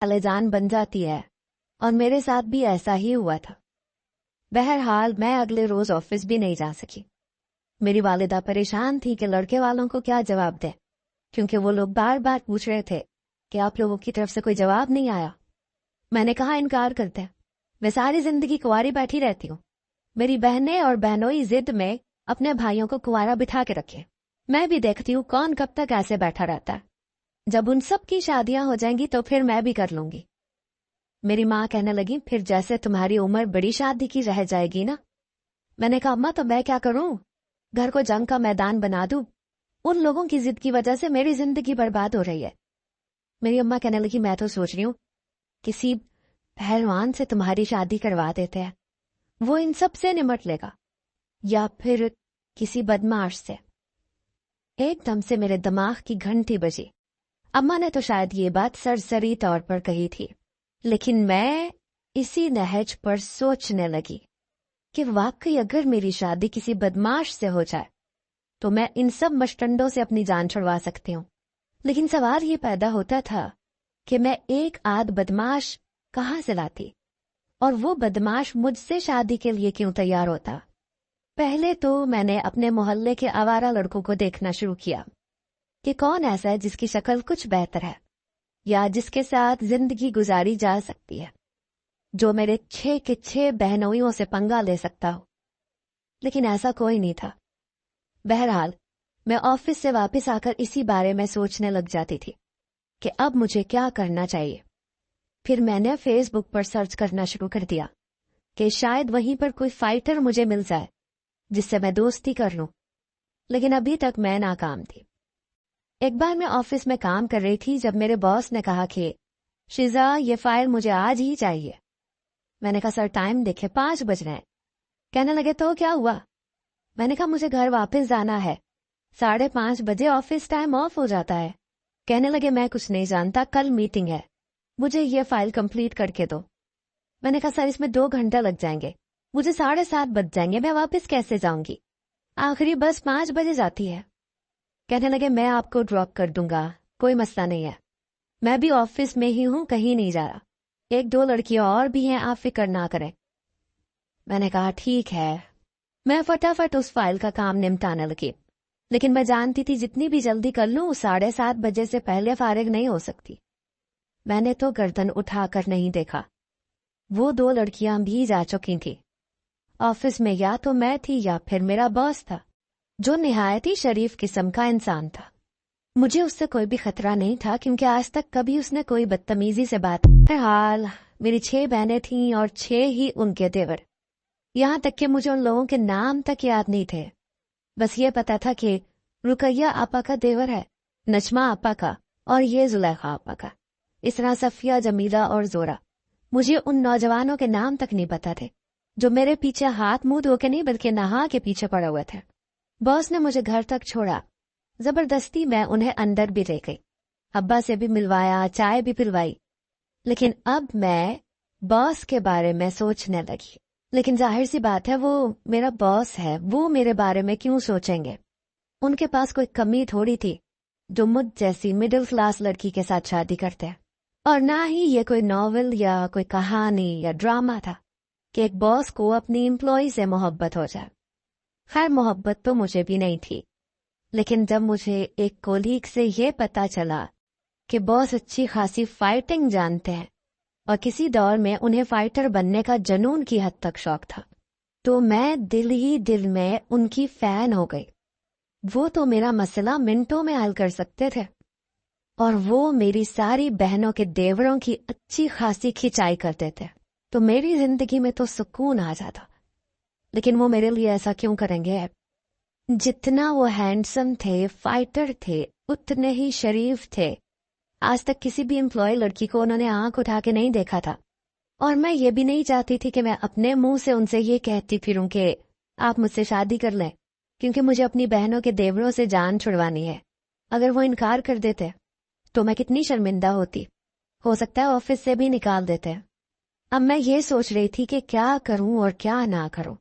खालिजान बन जाती है, और मेरे साथ भी ऐसा ही हुआ था। बहरहाल मैं अगले रोज ऑफिस भी नहीं जा सकी। मेरी वालिदा परेशान थी कि लड़के वालों को क्या जवाब दें, क्योंकि वो लोग बार बार पूछ रहे थे कि आप लोगों की तरफ से कोई जवाब नहीं आया। मैंने कहा इनकार करते हैं, मैं सारी जिंदगी कुंवारी बैठी रहती हूँ। मेरी बहनें और बहनोई जिद में अपने भाइयों को कुंवारा बिठा के रखे। मैं भी देखती हूँ कौन कब तक ऐसे बैठा रहता है। जब उन सब की शादियां हो जाएंगी तो फिर मैं भी कर लूंगी। मेरी माँ कहने लगी, फिर जैसे तुम्हारी उम्र बड़ी शादी की रह जाएगी ना। मैंने कहा अम्मा तो मैं क्या करूं, घर को जंग का मैदान बना दूं? उन लोगों की जिद की वजह से मेरी जिंदगी बर्बाद हो रही है। मेरी अम्मा कहने लगी, मैं तो सोच रही हूँ किसी पहलवान से तुम्हारी शादी करवा देते हैं, वो इन सब से निमट लेगा, या फिर किसी बदमाश से। एकदम से मेरे दिमाग की घंटी बजी। अम्मा ने तो शायद ये बात सरसरी तौर पर कही थी, लेकिन मैं इसी नहज पर सोचने लगी कि वाकई अगर मेरी शादी किसी बदमाश से हो जाए तो मैं इन सब मशटंडों से अपनी जान छुड़वा सकती हूँ। लेकिन सवाल ये पैदा होता था कि मैं एक आध बदमाश कहाँ से लाती, और वो बदमाश मुझसे शादी के लिए क्यों तैयार होता। पहले तो मैंने अपने मोहल्ले के आवारा लड़कों को देखना शुरू किया कि कौन ऐसा है जिसकी शक्ल कुछ बेहतर है, या जिसके साथ जिंदगी गुजारी जा सकती है, जो मेरे 6 के 6 बहनोइयों से पंगा ले सकता हो। लेकिन ऐसा कोई नहीं था। बहरहाल मैं ऑफिस से वापस आकर इसी बारे में सोचने लग जाती थी कि अब मुझे क्या करना चाहिए। फिर मैंने फेसबुक पर सर्च करना शुरू कर दिया कि शायद वहीं पर कोई फाइटर मुझे मिल जाए जिससे मैं दोस्ती कर लूं, लेकिन अभी तक मैं नाकाम थी। एक बार मैं ऑफिस में काम कर रही थी जब मेरे बॉस ने कहा कि शिजा ये फाइल मुझे आज ही चाहिए। मैंने कहा सर टाइम देखे 5 बज रहे हैं। कहने लगे तो क्या हुआ? मैंने कहा मुझे घर वापस जाना है, 5:30 बजे ऑफिस टाइम ऑफ हो जाता है। कहने लगे मैं कुछ नहीं जानता, कल मीटिंग है, मुझे ये फाइल कंप्लीट करके दो। मैंने कहा सर इसमें 2 घंटे लग जाएंगे, मुझे 7:30 बज जाएंगे, मैं वापस कैसे जाऊंगी? आखिरी बस 5 बजे जाती है। कहने लगे मैं आपको ड्रॉप कर दूंगा, कोई मसला नहीं है, मैं भी ऑफिस में ही हूं, कहीं नहीं जा रहा, 1-2 लड़कियां और भी हैं, आप फिक्र ना करें। मैंने कहा ठीक है। मैं फटाफट उस फाइल का काम निपटाने लगी, लेकिन मैं जानती थी जितनी भी जल्दी कर लूं 7:30 बजे से पहले फारिग नहीं हो सकती। मैंने तो गर्दन उठाकर नहीं देखा, वो 2 लड़कियां भी जा चुकी थी। ऑफिस में या तो मैं थी या फिर मेरा बॉस था, जो निहायत ही शरीफ किस्म का इंसान था। मुझे उससे कोई भी खतरा नहीं था, क्योंकि आज तक कभी उसने कोई बदतमीजी से बात। हाल मेरी 6 बहनें थीं और 6 ही उनके देवर। यहाँ तक कि मुझे उन लोगों के नाम तक याद नहीं थे। बस ये पता था कि रुकैया आपा का देवर है, नजमा आपा का, और ये जुलेखा आपा का। इस तरह सफिया, जमीला और जोरा। मुझे उन नौजवानों के नाम तक नहीं पता थे जो मेरे पीछे हाथ मुंह धो के नहीं बल्कि नहा के पीछे पड़े हुए थे। बॉस ने मुझे घर तक छोड़ा, जबरदस्ती मैं उन्हें अंदर भी ले गई, अब्बा से भी मिलवाया, चाय भी पिलवाई। लेकिन अब मैं बॉस के बारे में सोचने लगी। लेकिन जाहिर सी बात है, वो मेरा बॉस है, वो मेरे बारे में क्यों सोचेंगे? उनके पास कोई कमी थोड़ी थी जो मुझ जैसी मिडिल क्लास लड़की के साथ शादी करते हैं। और ना ही ये कोई नॉवेल या कोई कहानी या ड्रामा था कि एक बॉस को अपनी एम्प्लॉय से मोहब्बत हो जाए। खैर मोहब्बत तो मुझे भी नहीं थी, लेकिन जब मुझे एक कोलीग से ये पता चला कि बॉस अच्छी खासी फाइटिंग जानते हैं और किसी दौर में उन्हें फाइटर बनने का जुनून की हद तक शौक था, तो मैं दिल ही दिल में उनकी फैन हो गई। वो तो मेरा मसला मिनटों में हल कर सकते थे, और वो मेरी सारी बहनों के देवरों की अच्छी खासी खिंचाई करते थे, तो मेरी जिंदगी में तो सुकून आ जाता। लेकिन वो मेरे लिए ऐसा क्यों करेंगे? जितना वो हैंडसम थे, फाइटर थे, उतने ही शरीफ थे। आज तक किसी भी एम्प्लॉय लड़की को उन्होंने आंख उठा के नहीं देखा था, और मैं ये भी नहीं चाहती थी कि मैं अपने मुंह से उनसे ये कहती फिरूं कि आप मुझसे शादी कर लें, क्योंकि मुझे अपनी बहनों के देवरों से जान छुड़वानी है। अगर वो इनकार कर देते तो मैं कितनी शर्मिंदा होती, हो सकता है ऑफिस से भी निकाल देते। अब मैं ये सोच रही थी कि क्या करूं और क्या ना करूं।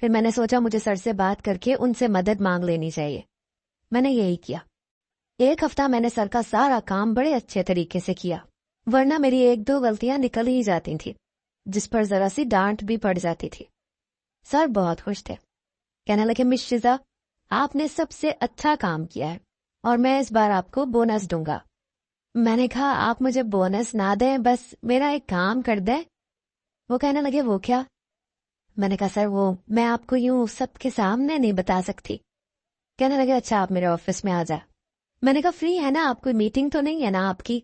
फिर मैंने सोचा मुझे सर से बात करके उनसे मदद मांग लेनी चाहिए। मैंने यही किया। 1 हफ्ता मैंने सर का सारा काम बड़े अच्छे तरीके से किया, वरना मेरी एक दो गलतियां निकल ही जाती थी, जिस पर जरा सी डांट भी पड़ जाती थी। सर बहुत खुश थे। कहने लगे, मिस शिजा, आपने सबसे अच्छा काम किया है और मैं इस बार आपको बोनस दूंगा। मैंने कहा, आप मुझे बोनस ना दें, बस मेरा एक काम कर दें। वो कहने लगे, वो क्या? मैंने कहा, सर वो मैं आपको यूं सबके सामने नहीं बता सकती। कहने लगे, अच्छा आप मेरे ऑफिस में आ जा। मैंने कहा, फ्री है ना आप, कोई मीटिंग तो नहीं है ना आपकी?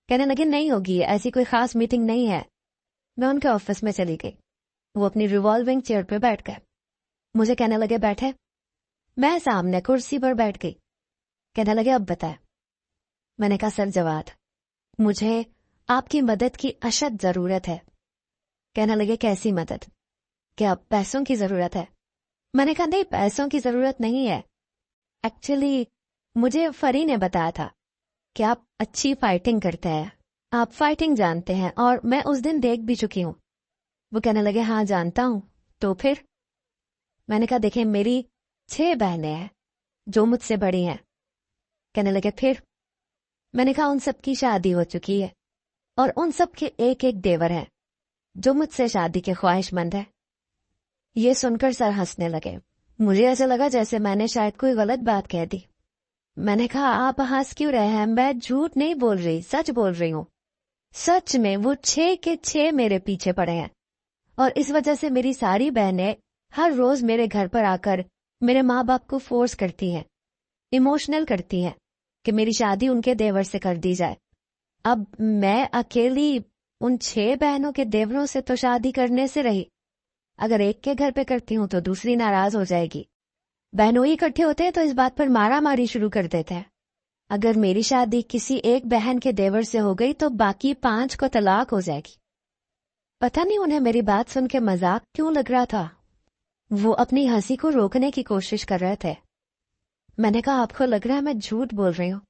कहने लगे, नहीं होगी, ऐसी कोई खास मीटिंग नहीं है। मैं उनके ऑफिस में चली गई। वो अपनी रिवॉल्विंग चेयर पे बैठ गए। मुझे कहने लगे, बैठे। मैं सामने कुर्सी पर बैठ गई। कहने लगे, अब बताए। मैंने कहा, सर जवाद, मुझे आपकी मदद की अशद जरूरत है। कहने लगे, कैसी मदद? क्या पैसों की जरूरत है? मैंने कहा, नहीं, पैसों की जरूरत नहीं है। एक्चुअली मुझे फरी ने बताया था कि आप अच्छी फाइटिंग करते हैं, आप फाइटिंग जानते हैं, और मैं उस दिन देख भी चुकी हूं। वो कहने लगे, हाँ जानता हूं, तो फिर? मैंने कहा, देखें, मेरी 6 बहनें हैं जो मुझसे बड़ी हैं। कहने लगे, फिर? मैंने कहा, उन सब की शादी हो चुकी है और उन सब के एक एक देवर हैं जो मुझसे शादी के ख्वाहिशमंद है। ये सुनकर सर हंसने लगे। मुझे ऐसा लगा जैसे मैंने शायद कोई गलत बात कह दी। मैंने कहा, आप हंस क्यों रहे हैं? मैं झूठ नहीं बोल रही, सच बोल रही हूं। सच में वो 6 के 6 मेरे पीछे पड़े हैं और इस वजह से मेरी सारी बहनें हर रोज मेरे घर पर आकर मेरे माँ बाप को फोर्स करती हैं, इमोशनल करती हैं कि मेरी शादी उनके देवर से कर दी जाए। अब मैं अकेली उन 6 बहनों के देवरों से तो शादी करने से रही। अगर एक के घर पे करती हूं तो दूसरी नाराज हो जाएगी। बहनों ही इकट्ठे होते हैं तो इस बात पर मारा मारी शुरू कर देते हैं। अगर मेरी शादी किसी एक बहन के देवर से हो गई तो बाकी 5 को तलाक हो जाएगी। पता नहीं उन्हें मेरी बात सुन के मजाक क्यों लग रहा था। वो अपनी हंसी को रोकने की कोशिश कर रहे थे। मैंने कहा, आपको लग रहा है मैं झूठ बोल रही हूं?